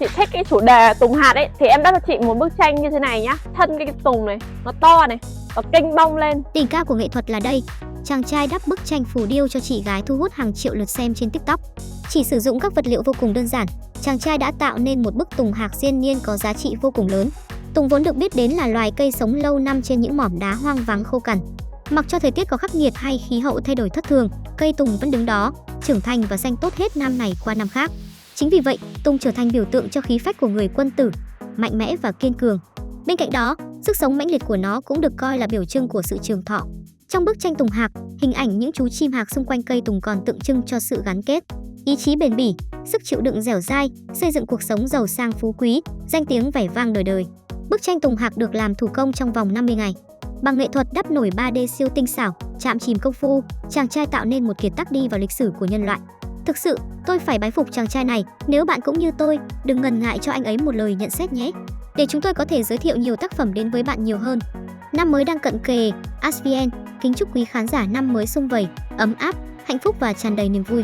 chị thích cái chủ đề tùng hạt ấy thì em đã cho chị một bức tranh như thế này nhá. Thân cái tùng này nó to này và kênh bong lên. Đỉnh cao của nghệ thuật là đây. Chàng trai đắp bức tranh phù điêu cho chị gái thu hút hàng triệu lượt xem trên TikTok. Chỉ sử dụng các vật liệu vô cùng đơn giản, chàng trai đã tạo nên một bức tùng hạc thiên nhiên có giá trị vô cùng lớn. Tùng vốn được biết đến là loài cây sống lâu năm trên những mỏm đá hoang vắng khô cằn. Mặc cho thời tiết có khắc nghiệt hay khí hậu thay đổi thất thường, cây tùng vẫn đứng đó, trưởng thành và xanh tốt hết năm này qua năm khác. Chính vì vậy, tùng trở thành biểu tượng cho khí phách của người quân tử, mạnh mẽ và kiên cường. Bên cạnh đó, sức sống mãnh liệt của nó cũng được coi là biểu trưng của sự trường thọ. Trong bức tranh tùng hạc, hình ảnh những chú chim hạc xung quanh cây tùng còn tượng trưng cho sự gắn kết, ý chí bền bỉ, sức chịu đựng dẻo dai, xây dựng cuộc sống giàu sang phú quý, danh tiếng vẻ vang đời đời. Bức tranh tùng hạc được làm thủ công trong vòng 50 ngày. Bằng nghệ thuật đắp nổi 3D siêu tinh xảo, chạm trìm công phu, chàng trai tạo nên một kiệt tác đi vào lịch sử của nhân loại. Thực sự, tôi phải bái phục chàng trai này. Nếu bạn cũng như tôi, đừng ngần ngại cho anh ấy một lời nhận xét nhé, để chúng tôi có thể giới thiệu nhiều tác phẩm đến với bạn nhiều hơn. Năm mới đang cận kề, ASVN kính chúc quý khán giả năm mới sum vầy, ấm áp, hạnh phúc và tràn đầy niềm vui.